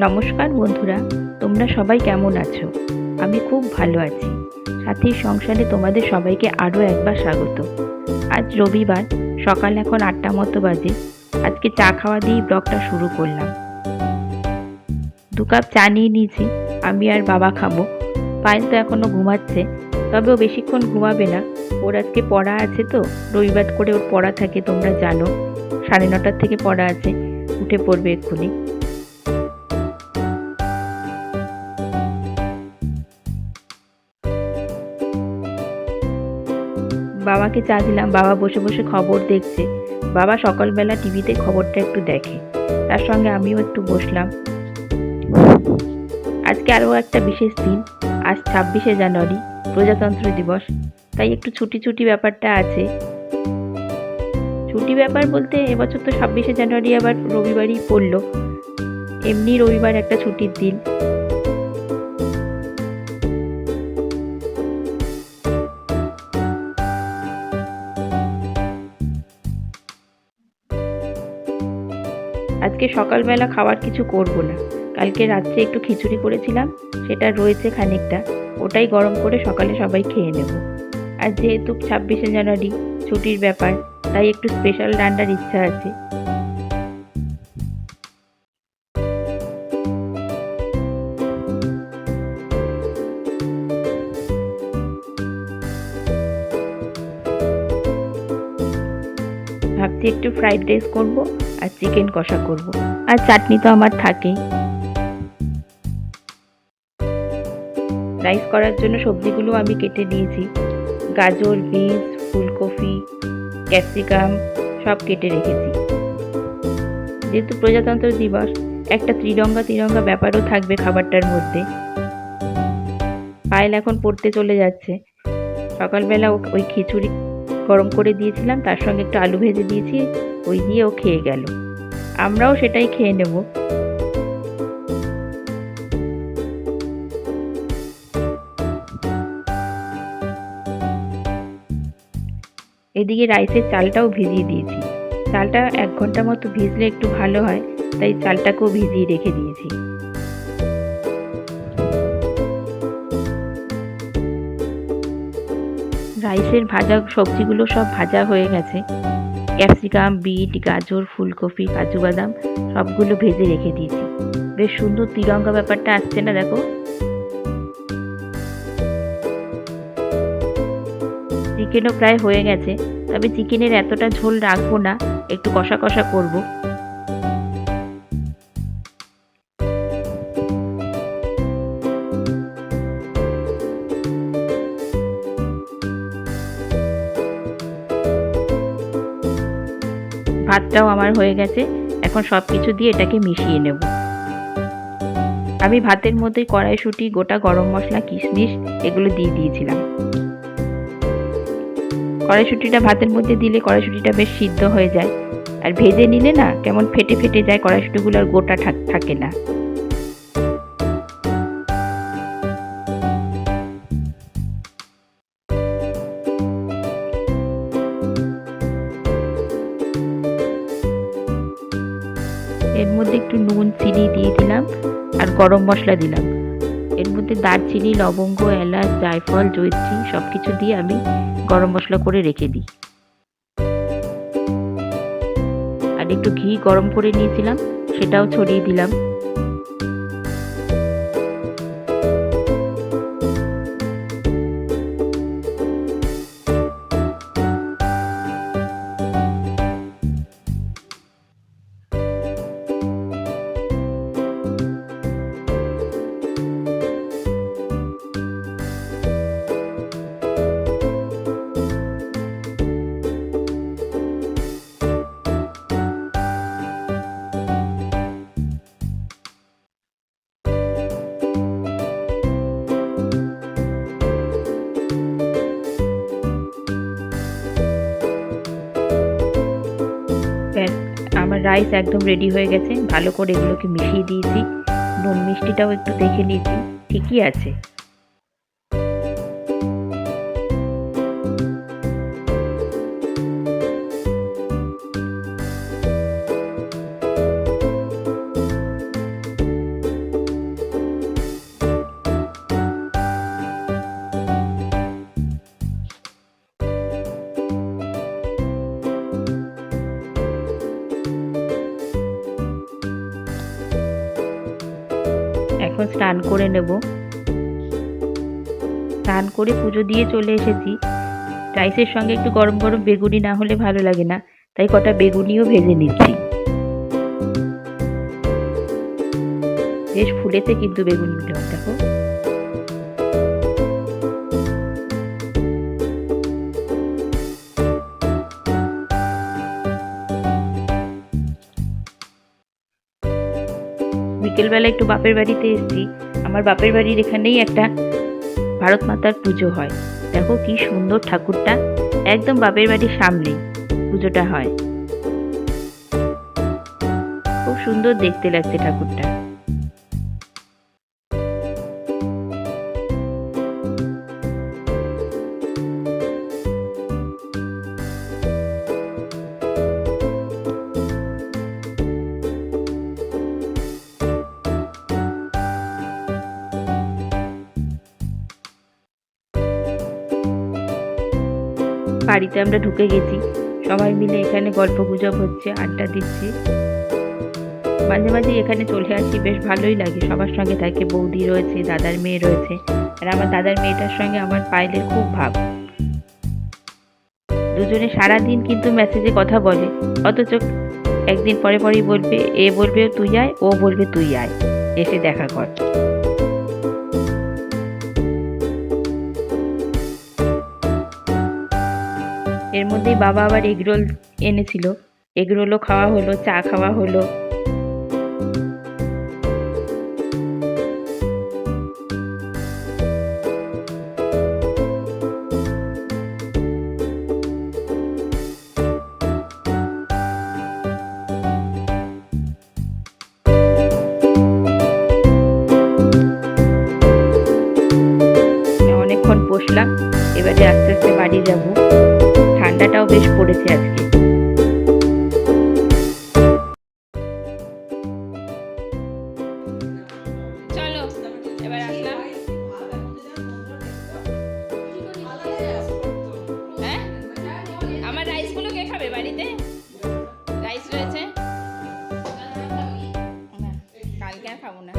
নমস্কার বন্ধুরা, তোমরা সবাই কেমন আছো? আমি খুব ভালো আছি। সাথীর সংসারে তোমাদের সবাইকে আরও একবার স্বাগত। আজ রবিবার, সকাল এখন ৮টা মতো বাজে। আজকে চা খাওয়া দিয়েই ব্লগটা শুরু করলাম। 2 কাপ চা নিয়ে নিয়েছি, আমি আর বাবা খাবো। পায়েল তো এখনও ঘুমাচ্ছে, তবে ও বেশিক্ষণ ঘুমাবে না। ওর আজকে পড়া আছে তো, রবিবার করে ওর পড়া থাকে, তোমরা জানো। 9:30টার থেকে পড়া আছে, উঠে পড়বে এক্ষুনি। বাবাকে চা দিলাম, বাবা বসে বসে খবর দেখছে। বাবা সকালবেলা টিভিতে খবরটা একটু দেখে, তার সঙ্গে আমিও একটু বসলাম। আজকে আরও একটা বিশেষ দিন, আজ 26শে জানুয়ারি, প্রজাতন্ত্র দিবস। তাই একটু ছুটি ছুটি ব্যাপারটা আছে। ছুটি ব্যাপার বলতে এবছর তো 26শে জানুয়ারি আবার রবিবারই পড়লো। এমনি রবিবার একটা ছুটির দিন। আজকে সকালবেলা খাবার কিছু করব না। কালকে রাত্রে একটু খিচুড়ি করেছিলাম, সেটা রয়েছে খানিকটা, ওটাই গরম করে সকালে সবাই খেয়ে নেব। আর যেহেতু 26শে জানুয়ারি ছুটির ব্যাপার, তাই একটু স্পেশাল রান্নার ইচ্ছা আছে। ভাবছি একটু ফ্রাইড রাইস করব আর চিকেন কষা করব, আর চাটনি তো আমার থাকেই। রাইস করার জন্য সবজিগুলো আমি কেটে নিয়েছি। গাজর, বিনস, ফুলকপি, ক্যাপসিকাম সব কেটে রেখেছি। যেহেতু প্রজাতন্ত্র দিবস, একটা ত্রিরঙ্গা ত্রিরঙ্গা ব্যাপারও থাকবে খাবারটার মধ্যে। পায়েল এখন পড়তে চলে যাচ্ছে। সকালবেলা ওই খিচুড়ি গরম করে দিয়েছিলাম, তার সঙ্গে একটু আলু ভেজে দিয়েছি, ওই দিয়ে ও খেয়ে গেল। আমরাও সেটাই খেয়ে নেব। এদিকে রাইসের চালটাও ভিজিয়ে দিয়েছি। চালটা 1 ঘন্টা মতো ভিজলে একটু ভালো হয়, তাই চালটাকেও ভিজিয়ে রেখে দিয়েছি। রাইসের ভাজা সবজিগুলো সব ভাজা হয়ে গেছে। ক্যাপসিকাম, বিট, গাজর, ফুলকপি, কাজু বাদাম সবগুলো ভেজে রেখে দিয়েছি। বেশ সুন্দর তিরঙ্গা ব্যাপারটা আসছে না, দেখো। চিকেনও প্রায় হয়ে গেছে, তবে চিকেনের এতটা ঝোল রাখবো না, একটু কষা কষা করব। ভাতটাও আমার হয়ে গেছে, এখন সব কিছু দিয়ে এটাকে মিশিয়ে নেব। আমি ভাতের মধ্যে কড়াইশুঁটি, গোটা গরম মশলা, কিশমিশ এগুলো দিয়ে দিয়েছিলাম। কড়াইশুঁটিটা ভাতের মধ্যে দিলে কড়াইশুঁটিটা বেশ সিদ্ধ হয়ে যায়, আর ভেজে নিলে না কেমন ফেটে ফেটে যায়, কড়াইশুঁটিগুলো আর গোটা থাকে না। এর মধ্যে একটু নুন, চিনি দিয়ে দিলাম, আর গরম মশলা দিলাম। এর মধ্যে দারচিনি, লবঙ্গ, এলাচ, জায়ফল, জয়িত্রী সব কিছু দিয়ে আমি গরম মশলা করে রেখে দিই। আর একটু ঘি গরম করে নিয়েছিলাম, সেটাও ছড়িয়ে দিলাম। ব্যাস, আমার রাইস একদম রেডি হয়ে গেছে। ভালো করে এগুলোকে মিশিয়ে দিয়েছি, নুন মিষ্টিটাও একটু দেখে নিয়েছি, ঠিকই আছে। এখন স্নান করে নেব। স্নান করে পুজো দিয়ে চলে এসেছি। রাইসের সঙ্গে একটু গরম গরম বেগুনি না হলে ভালো লাগে না, তাই কটা বেগুনিও ভেজে নিচ্ছি। বেশ ফুলেছে কিন্তু বেগুনগুলো, দেখো। বিকেলবেলা একটু বাপের বাড়িতে এসেছি। আমার বাপের বাড়ির এখানেই একটা ভারত মাতার পুজো হয়। দেখো কি সুন্দর ঠাকুরটা, একদম বাপের বাড়ির সামনেই পুজোটা হয়। খুব সুন্দর দেখতে লাগছে ঠাকুরটা। বাড়িতে আমরা ঢুকে গেছি, সবাই মিলে এখানে গল্প গুজব হচ্ছে, আড্ডা দিচ্ছি। মাঝে মাঝে এখানে চলে আসি, বেশ ভালোই লাগে। সবার সঙ্গে থাকে, বৌদি রয়েছে, দাদার মেয়ে রয়েছে। আর আমার দাদার মেয়েটার সঙ্গে আমার পায়েলের খুব ভাব। দুজনে সারাদিন কিন্তু মেসেজে কথা বলে, অথচ একদিন পরে পরেই বলবে, এ বলবে তুই আয়, ও বলবে তুই আয়, এসে দেখা কর। এর মধ্যেই বাবা আবার এগরোল এনেছিল, এগরোলও খাওয়া হলো, চা খাওয়া হলো। অনেকক্ষণ বসলাম, এবারে আস্তে আস্তে বাড়ি যাব। ঠান্ডাটাও বেশ পড়েছে আজকে। চলো এবার আসলাম। হ্যাঁ, আমার রাইসগুলো কে খাবে? বাড়িতে রাইস রয়েছে, কালকে আর খাবো না।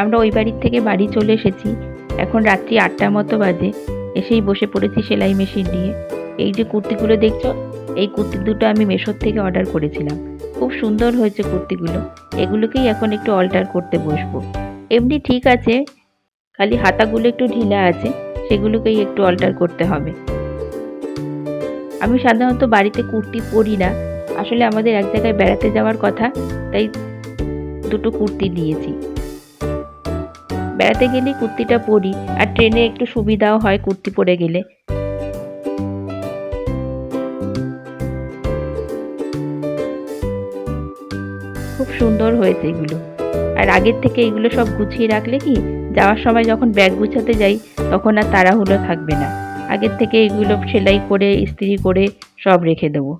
আমরা ওই বাড়ির থেকে বাড়ি চলে এসেছি। এখন রাত্রি 8টার মতো বাজে। এসেই বসে পড়েছি সেলাই মেশিন নিয়ে। এই যে কুর্তিগুলো দেখছো, এই কুর্তি দুটো আমি মেশোর থেকে অর্ডার করেছিলাম। খুব সুন্দর হয়েছে কুর্তিগুলো। এগুলোকেই এখন একটু অল্টার করতে বসবো। এমনি ঠিক আছে, খালি হাতাগুলো একটু ঢিলা আছে, সেগুলোকেই একটু অল্টার করতে হবে। আমি সাধারণত বাড়িতে কুর্তি পরি না, আসলে আমাদের এক জায়গায় বেড়াতে যাওয়ার কথা, তাই দুটো কুর্তি নিয়েছি। বেড়াতে গেলে কুর্তিটা পরি, আর ট্রেনে একটু সুবিধাও হয় কুর্তি পরে গেলে। খুব সুন্দর হয়েছে এগুলো। আর আগের থেকে এগুলো সব গুছিয়ে রাখলে কি, যাওয়ার সময় যখন ব্যাগ গুছাতে যাই তখন আর তাড়াহুড়ো থাকবে না। আগের থেকে এগুলো সেলাই করে ইস্ত্রি করে সব রেখে দেবো।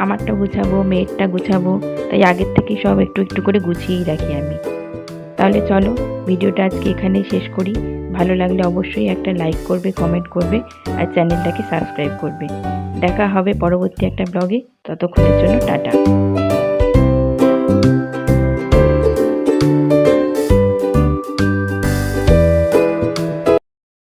আমারটা গুছাবো, মেয়েরটা গুছাবো, তাই আগের থেকে সব একটু একটু করে গুছিয়েই রাখি আমি। তাহলে চলো ভিডিওটা আজকে এখানেই শেষ করি। ভালো লাগলে অবশ্যই একটা লাইক করবে, কমেন্ট করবে, আর চ্যানেলটাকে সাবস্ক্রাইব করবে। দেখা হবে পরবর্তী একটা ব্লগে। ততক্ষণের জন্য টাটা।